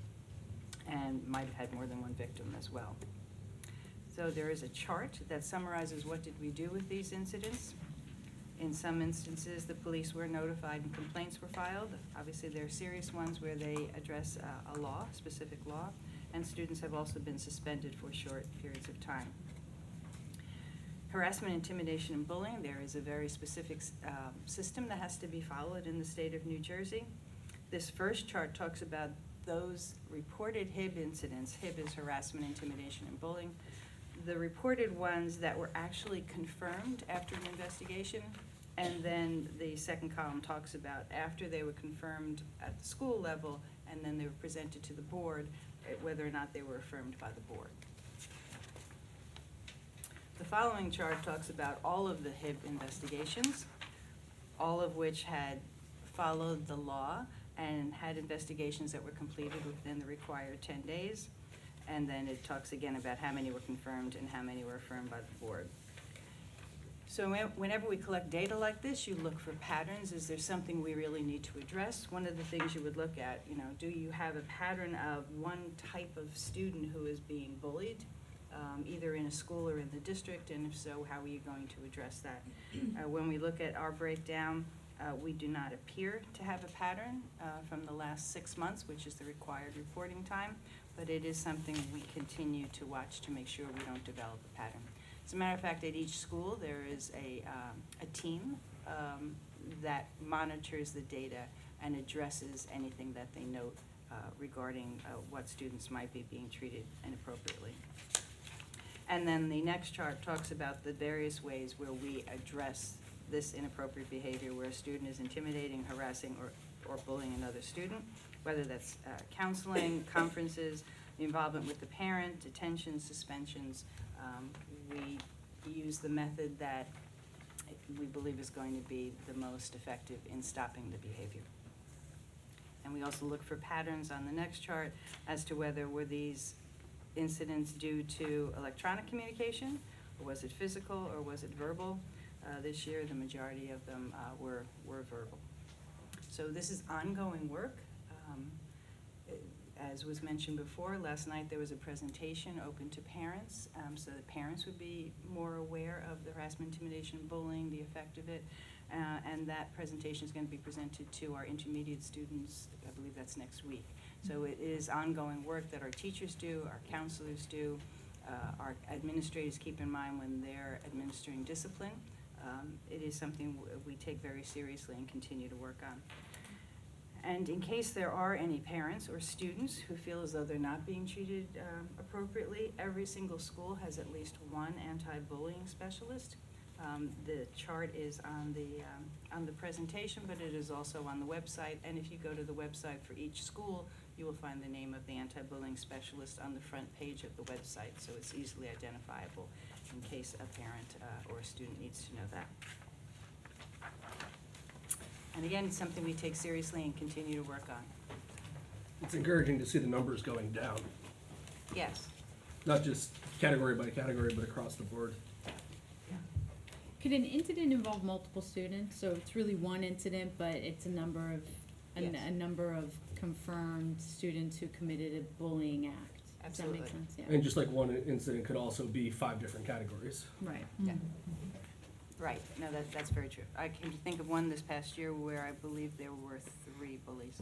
and might have had more than one victim as well. So there is a chart that summarizes what did we do with these incidents. In some instances, the police were notified and complaints were filed. Obviously, there are serious ones where they address a law, specific law, and students have also been suspended for short periods of time. Harassment, intimidation, and bullying, there is a very specific system that has to be followed in the state of New Jersey. This first chart talks about those reported HIB incidents. HIB is harassment, intimidation, and bullying. The reported ones that were actually confirmed after an investigation, and then the second column talks about after they were confirmed at the school level, and then they were presented to the board, whether or not they were affirmed by the board. The following chart talks about all of the HIB investigations, all of which had followed the law and had investigations that were completed within the required 10 days. And then it talks again about how many were confirmed and how many were affirmed by the board. So whenever we collect data like this, you look for patterns. Is there something we really need to address? One of the things you would look at, do you have a pattern of one type of student who is being bullied, either in a school or in the district, and if so, how are you going to address that? When we look at our breakdown, we do not appear to have a pattern from the last 6 months, which is the required reporting time, but it is something we continue to watch to make sure we don't develop a pattern. As a matter of fact, at each school, there is a team that monitors the data and addresses anything that they note regarding what students might be being treated inappropriately. And then the next chart talks about the various ways where we address this inappropriate behavior, where a student is intimidating, harassing, or bullying another student, whether that's counseling, conferences, the involvement with the parent, detention, suspensions. We use the method that we believe is going to be the most effective in stopping the behavior. And we also look for patterns on the next chart as to whether were these incidents due to electronic communication, or was it physical, or was it verbal? This year, the majority of them were verbal. So this is ongoing work. As was mentioned before, last night there was a presentation open to parents, so that parents would be more aware of the harassment, intimidation, bullying, the effect of it. And that presentation is going to be presented to our intermediate students, I believe that's next week. So it is ongoing work that our teachers do, our counselors do, our administrators keep in mind when they're administering discipline. It is something we take very seriously and continue to work on. And in case there are any parents or students who feel as though they're not being treated appropriately, every single school has at least one anti-bullying specialist. The chart is on the presentation, but it is also on the website. And if you go to the website for each school, you will find the name of the anti-bullying specialist on the front page of the website, so it's easily identifiable in case a parent or a student needs to know that. And again, it's something we take seriously and continue to work on. It's encouraging to see the numbers going down, Yes. not just category by category, but across the board. Could an incident involve multiple students? So it's really one incident, but it's a number of, Yes. a number of confirmed students who committed a bullying act. Does that make Absolutely. sense? Yeah. And just like one incident could also be 5 different categories. Right. Yeah. Right, no, that's very true. I can think of one this past year where I believe there were 3 bullies,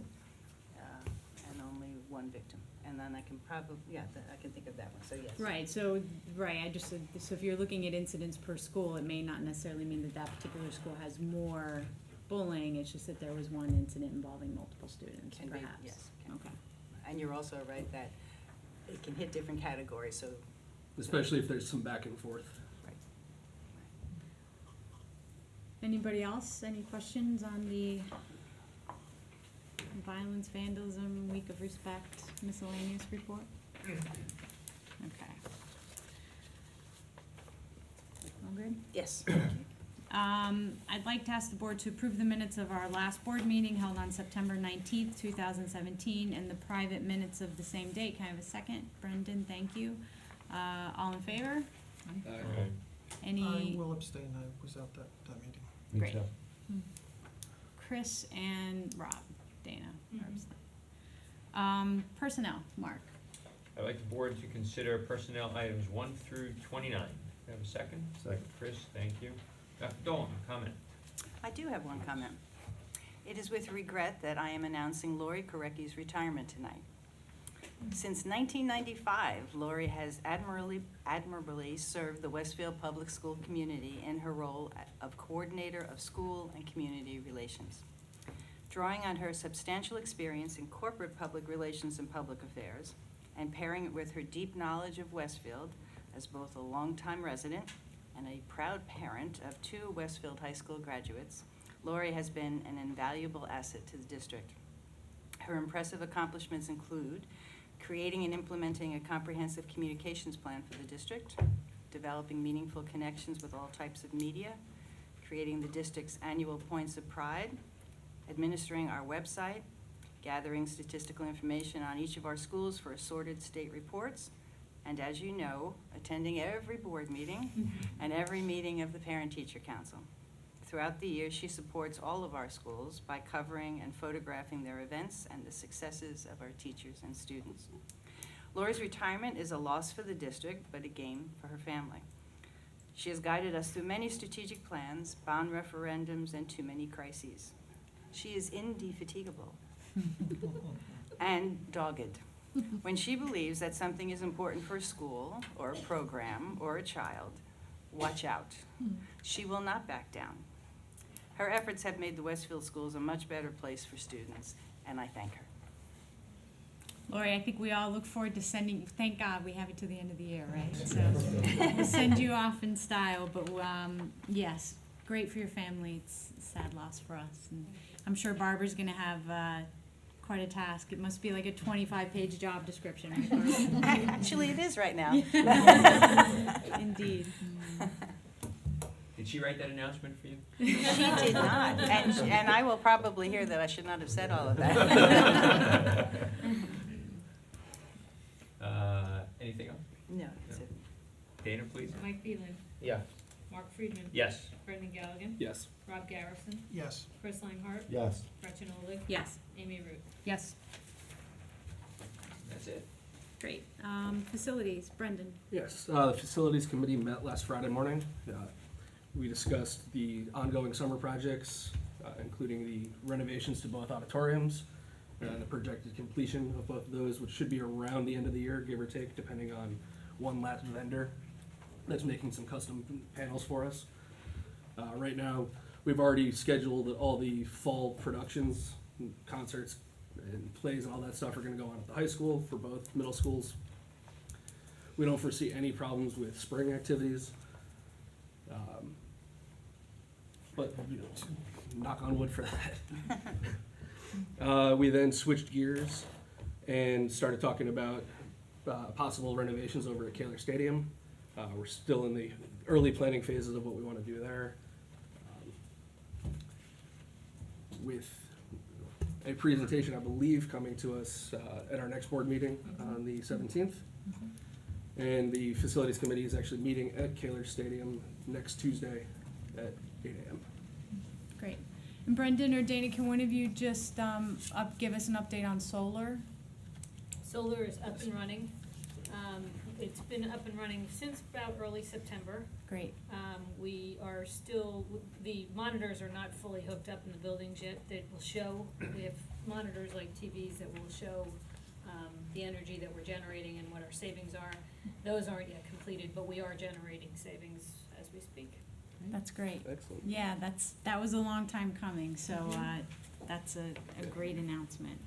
and only 1 victim. And then I can probably, I can think of that one, so yes. Right, so, I just said, so if you're looking at incidents per school, it may not necessarily mean that that particular school has more bullying, it's just that there was one incident involving multiple students, Can be, perhaps. yes, can be. Okay. And you're also right that it can hit different categories, so. Especially if there's some back and forth. Right. Anybody else? Any questions on the violence, vandalism, week of respect, miscellaneous report? Okay. All good? Yes. I'd like to ask the board to approve the minutes of our last board meeting held on September 19th, 2017, and the private minutes of the same date. Can I have a second? Brendan, thank you. All in favor? Any? I will abstain, I was out that meeting. Me Great. too. Chris and Rob, Dana. Personnel, Mark. I'd like the board to consider personnel items 1 through 29. Can I have a second? Second. Chris, thank you. Dr. Dolan, comment. I do have one comment. It is with regret that I am announcing Laurie Karecki's retirement tonight. Since 1995, Laurie has admirably served the Westfield Public School community in her role of Coordinator of School and Community Relations. Drawing on her substantial experience in corporate public relations and public affairs, and pairing it with her deep knowledge of Westfield as both a longtime resident and a proud parent of 2 Westfield High School graduates, Laurie has been an invaluable asset to the district. Her impressive accomplishments include creating and implementing a comprehensive communications plan for the district, developing meaningful connections with all types of media, creating the district's annual Points of Pride, administering our website, gathering statistical information on each of our schools for assorted state reports, and as you know, attending every board meeting and every meeting of the Parent-Teacher Council. Throughout the year, she supports all of our schools by covering and photographing their events and the successes of our teachers and students. Laurie's retirement is a loss for the district, but a gain for her family. She has guided us through many strategic plans, bond referendums, and too many crises. She is indefatigable and dogged. When she believes that something is important for a school or a program or a child, watch out. She will not back down. Her efforts have made the Westfield schools a much better place for students, and I thank her. Lori, I think we all look forward to sending, thank God we have it to the end of the year, right? So we'll send you off in style, but yes, great for your family. It's a sad loss for us. And I'm sure Barbara's going to have quite a task. It must be like a 25-page job description, right, Barbara? Actually, it is right now. Indeed. Did she write that announcement for you? She did not, and I will probably hear that I should not have said all of that. Anything else? No, that's it. Dana, please. Mike Phelan, Yes. Mark Friedman. Yes. Brendan Galligan. Yes. Rob Garrison. Yes. Chris Langhart. Yes. Gretchen Oleg. Yes. Amy Root. Yes. That's it. Great. Facilities, Brendan. Yes, the Facilities Committee met last Friday morning. We discussed the ongoing summer projects, including the renovations to both auditoriums and the projected completion of both of those, which should be around the end of the year, give or take, depending on one last vendor that's making some custom panels for us. Right now, we've already scheduled that all the fall productions, concerts, and plays and all that stuff are gonna go on at the high school for both middle schools. We don't foresee any problems with spring activities. But, you know, knock on wood for that. We then switched gears and started talking about possible renovations over at Kaler Stadium. We're still in the early planning phases of what we want to do there. With a presentation, I believe, coming to us at our next board meeting on the 17th. And the Facilities Committee is actually meeting at Kaler Stadium next Tuesday at 8 a.m. Great. And Brendan or Dana, can one of you just give us an update on solar? Solar is up and running. It's been up and running since about early September. Great. We are still, the monitors are not fully hooked up in the buildings yet. That will show, we have monitors like TVs that will show the energy that we're generating and what our savings are. Those aren't yet completed, but we are generating savings as we speak. That's great. Excellent. Yeah, that was a long time coming, so that's a great announcement.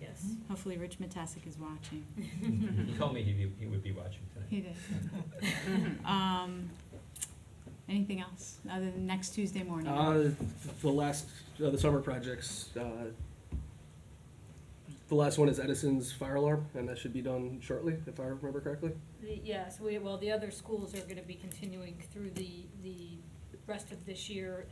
Yes. Hopefully Rich Matasic is watching. He told me he would be watching tonight. He did. Anything else, other than next Tuesday morning? The last, the summer projects, the last one is Edison's fire alarm, and that should be done shortly, if I remember correctly. Yes, the other schools are gonna be continuing through the rest of this year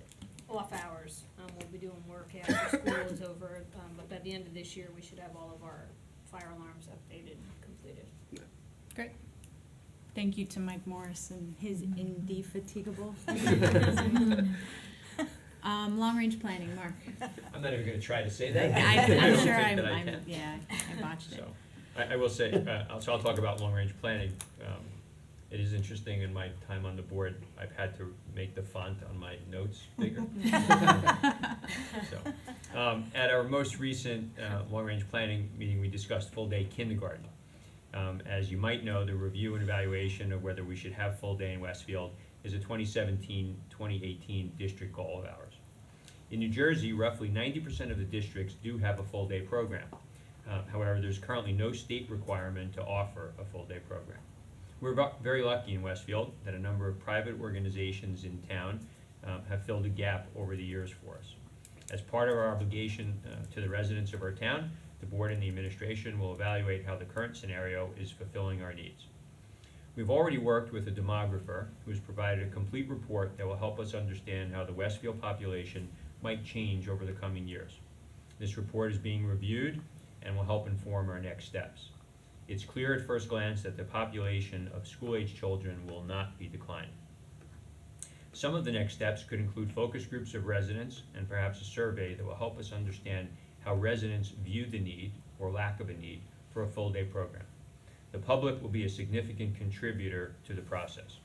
off hours. We'll be doing work after school is over, but by the end of this year, we should have all of our fire alarms updated and completed. Great. Thank you to Mike Morris and his indefatigable. Long-range planning, Mark. I'm not even gonna try to say that. I'm don't sure think that I can. I botched it. So, I will say, so I'll talk about long-range planning. It is interesting, in my time on the board, I've had to make the font on my notes bigger. So, at our most recent long-range planning meeting, we discussed full-day kindergarten. As you might know, the review and evaluation of whether we should have full-day in Westfield is a 2017-2018 district goal of ours. In New Jersey, roughly 90% of the districts do have a full-day program. However, there's currently no state requirement to offer a full-day program. We're very lucky in Westfield that a number of private organizations in town have filled a gap over the years for us. As part of our obligation to the residents of our town, the board and the administration will evaluate how the current scenario is fulfilling our needs. We've already worked with a demographer who has provided a complete report that will help us understand how the Westfield population might change over the coming years. This report is being reviewed and will help inform our next steps. It's clear at first glance that the population of school-age children will not be declining. Some of the next steps could include focus groups of residents and perhaps a survey that will help us understand how residents view the need, or lack of a need, for a full-day program. The public will be a significant contributor to the process.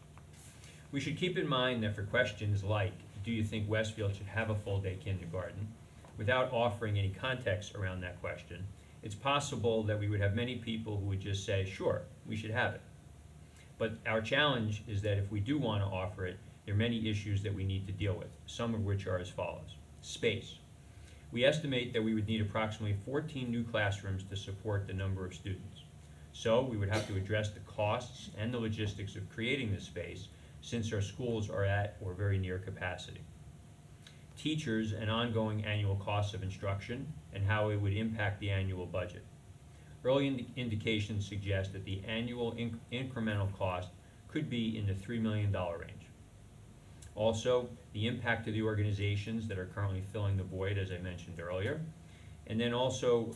We should keep in mind that for questions like, do you think Westfield should have a full-day kindergarten, without offering any context around that question, it's possible that we would have many people who would just say, sure, we should have it. But our challenge is that if we do want to offer it, there are many issues that we need to deal with, some of which are as follows. Space. We estimate that we would need approximately 14 new classrooms to support the number of students. So we would have to address the costs and the logistics of creating this space, since our schools are at or very near capacity. Teachers and ongoing annual costs of instruction and how it would impact the annual budget. Early indications suggest that the annual incremental cost could be in the $3 million range. Also, the impact of the organizations that are currently filling the void, as I mentioned earlier. And then also,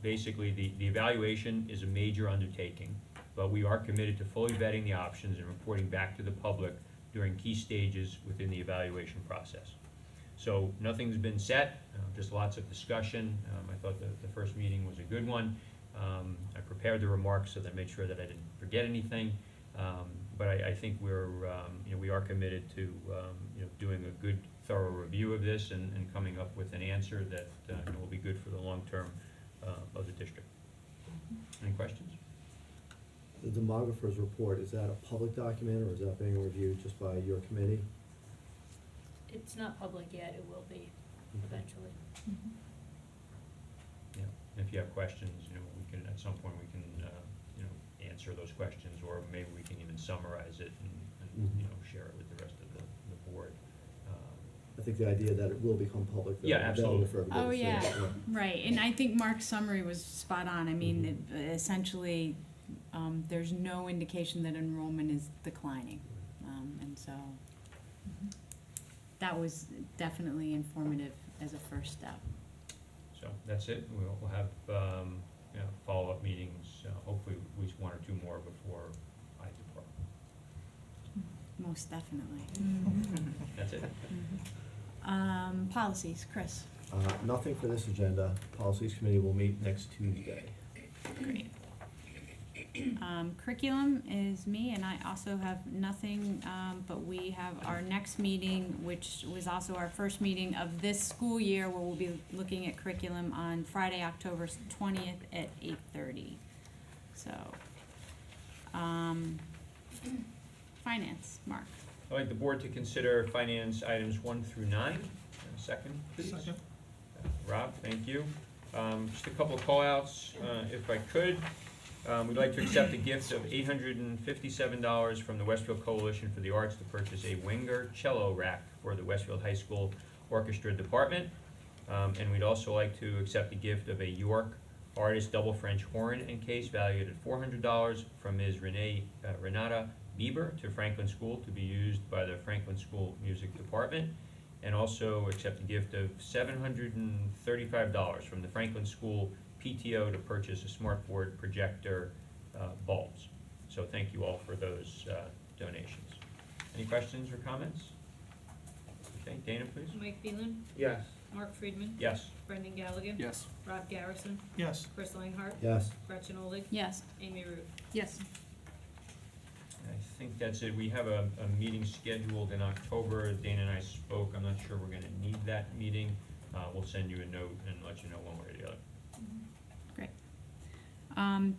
basically the evaluation is a major undertaking, but we are committed to fully vetting the options and reporting back to the public during key stages within the evaluation process. So nothing's been set, just lots of discussion. I thought the first meeting was a good one. I prepared the remarks so that I made sure that I didn't forget anything. But I think we are committed to doing a good, thorough review of this and coming up with an answer that will be good for the long term of the district. Any questions? The demographer's report, is that a public document or is that being reviewed just by your committee? It's not public yet, it will be eventually. Yeah. And if you have questions, we can, at some point, we can, answer those questions, or maybe we can even summarize it and share it with the rest of the board. I think the idea that it will become public, Yeah, available absolutely. for everybody Oh, to see. yeah, right, and I think Mark's summary was spot on. I mean, essentially, there's no indication that enrollment is declining, and so that was definitely informative as a first step. So that's it. We'll have follow-up meetings, hopefully at least one or two more before I depart. Most definitely. That's it. Policies, Chris. Nothing for this agenda. Policies Committee will meet next Tuesday. Great. Curriculum is me, and I also have nothing, but we have our next meeting, which was also our first meeting of this school year, where we'll be looking at curriculum on Friday, October 20th at 8:30. So, finance, Mark. I'd like the board to consider finance items 1 through 9. Second, please. Second. Rob, thank you. Just a couple of call-outs, if I could. We'd like to accept a gift of $857 from the Westfield Coalition for the Arts to purchase a Wenger cello rack for the Westfield High School Orchestra Department. And we'd also like to accept a gift of a York Artist double French horn and case valued at $400 from Ms. Renata Bieber to Franklin School to be used by the Franklin School Music Department. And also accept a gift of $735 from the Franklin School PTO to purchase a smartboard projector bulbs. So thank you all for those donations. Any questions or comments? Okay, Dana, please. Mike Phelan, Yes. Mark Friedman, Yes. Brendan Gallagher, Yes. Rob Garrison, Yes. Chris Langhardt, Yes. Gretchen Olig, Yes. Amy Root. Yes. I think that's it. We have a meeting scheduled in October. Dana and I spoke. I'm not sure we're gonna need that meeting. We'll send you a note and let you know one way or the other. Great.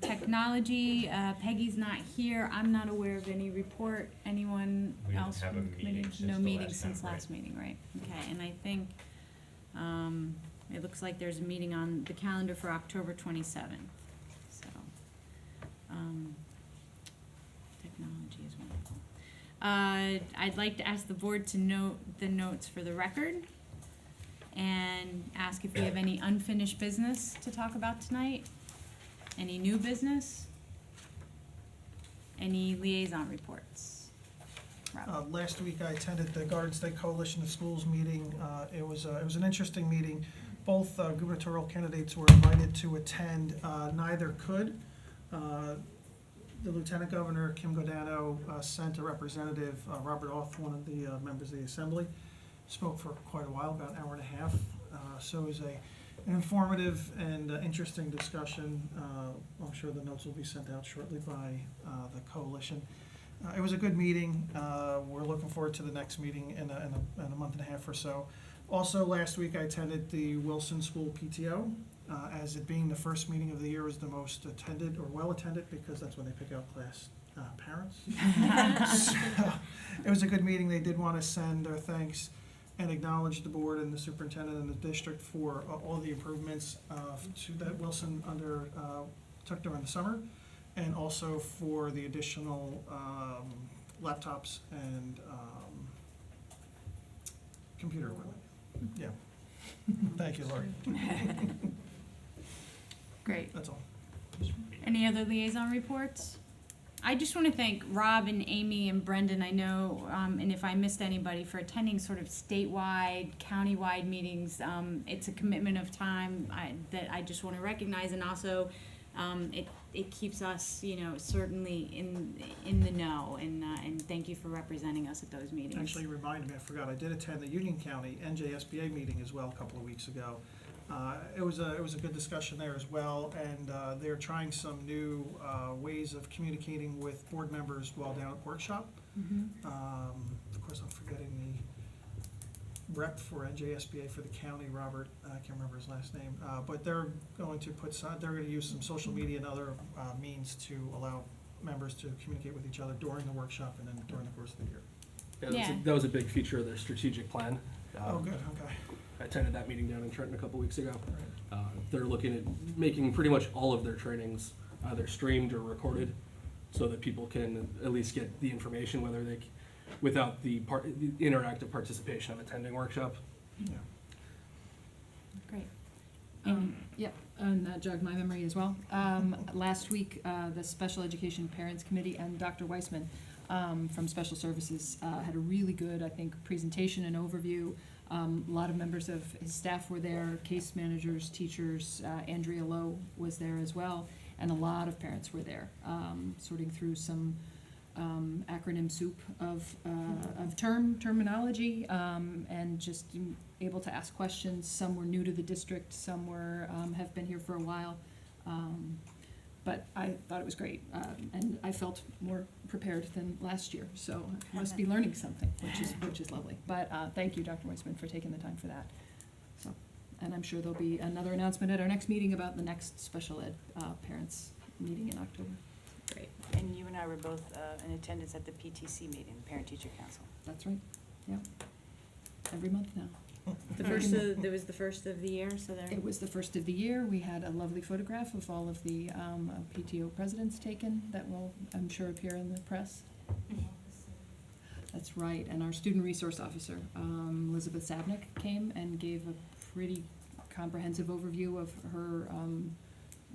Technology, Peggy's not here. I'm not aware of any report. Anyone We didn't else have a from the committee? meeting since No the meeting last since time, right? last meeting, right? Okay, and I think, it looks like there's a meeting on the calendar for October 27th, so, technology is wonderful. I'd like to ask the board to note the notes for the record and ask if we have any unfinished business to talk about tonight. Any new business? Any liaison reports? Rob? Last week I attended the Garden State Coalition of Schools meeting. It was an interesting meeting. Both gubernatorial candidates were invited to attend. Neither could. The Lieutenant Governor, Kim Godano, sent a representative, Robert Oth, one of the members of the Assembly, spoke for quite a while, about an hour and a half. So it was an informative and interesting discussion. I'm sure the notes will be sent out shortly by the coalition. It was a good meeting. We're looking forward to the next meeting in a month and a half or so. Also, last week I attended the Wilson School PTO. As it being the first meeting of the year, was the most attended or well-attended, because that's when they pick out class parents. So, it was a good meeting. They did want to send their thanks and acknowledge the board and the superintendent and the district for all the improvements to that Wilson took during the summer, and also for the additional laptops and computer equipment. Yeah. Thank you, Laurie. Great. That's all. Any other liaison reports? I just want to thank Rob and Amy and Brendan, I know, and if I missed anybody, for attending sort of statewide, countywide meetings. It's a commitment of time that I just want to recognize, and also it keeps us, certainly in the know, and thank you for representing us at those meetings. Actually, you reminded me, I forgot, I did attend the Union County NJSBA meeting as well a couple of weeks ago. It was a good discussion there as well, and they're trying some new ways of communicating with board members while down at workshop. Of course, I'm forgetting the rep for NJSBA for the county, Robert, I can't remember his last name, but they're going to use some social media and other means to allow members to communicate with each other during the workshop and then during the course of the year. Yeah. That was a big feature of their strategic plan. Oh, good, okay. I attended that meeting down in Trenton a couple weeks ago. They're looking at making pretty much all of their trainings either streamed or recorded, so that people can at least get the information, whether they, without the interactive participation of attending workshop. Yeah. Great. Yeah, and that jogged my memory as well. Last week, the Special Education Parents Committee and Dr. Weissman from Special Services had a really good, I think, presentation and overview. A lot of members of his staff were there, case managers, teachers, Andrea Lowe was there as well, and a lot of parents were there, sorting through some acronym soup of terminology, and just able to ask questions. Some were new to the district, some were have been here for a while, but I thought it was great, and I felt more prepared than last year, so I must be learning something, which is lovely. But thank you, Dr. Weissman, for taking the time for that. So, and I'm sure there'll be another announcement at our next meeting about the next special ed parents meeting in October. Great. And you and I were both in attendance at the PTC meeting, the Parent Teacher Council. That's right. Yeah. Every month now. There was the first of the year, so there. It was the first of the year. We had a lovely photograph of all of the PTO presidents taken that will, I'm sure, appear in the press. That's right. And our student resource officer, Elizabeth Sabnick, came and gave a pretty comprehensive overview of her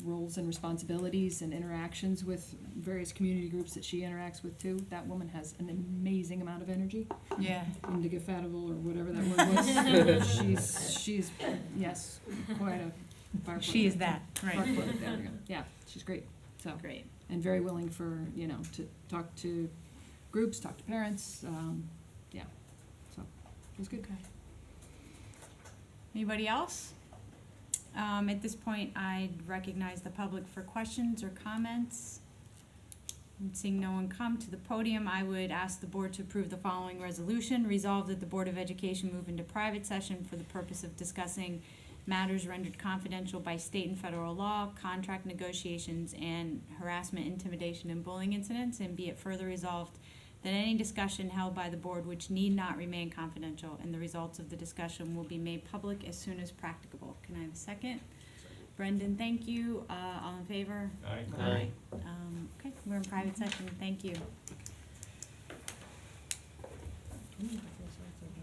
roles and responsibilities and interactions with various community groups that she interacts with too. That woman has an amazing amount of energy. Yeah. Indefatigable or whatever that word was. she's yes, quite a firefighter. She is that, right. Firefighter, there we go. Yeah, she's great. So Great. and very willing for, to talk to groups, talk to parents. Yeah, so it was good. Anybody else? At this point, I'd recognize the public for questions or comments. And seeing no one come to the podium, I would ask the board to approve the following resolution. Resolved that the Board of Education move into private session for the purpose of discussing matters rendered confidential by state and federal law, contract negotiations, and harassment, intimidation, and bullying incidents, and be it further resolved that any discussion held by the board which need not remain confidential, and the results of the discussion will be made public as soon as practicable. Can I have a second? Brendan, thank you. All in favor? Aye. Okay, we're in private session. Thank you.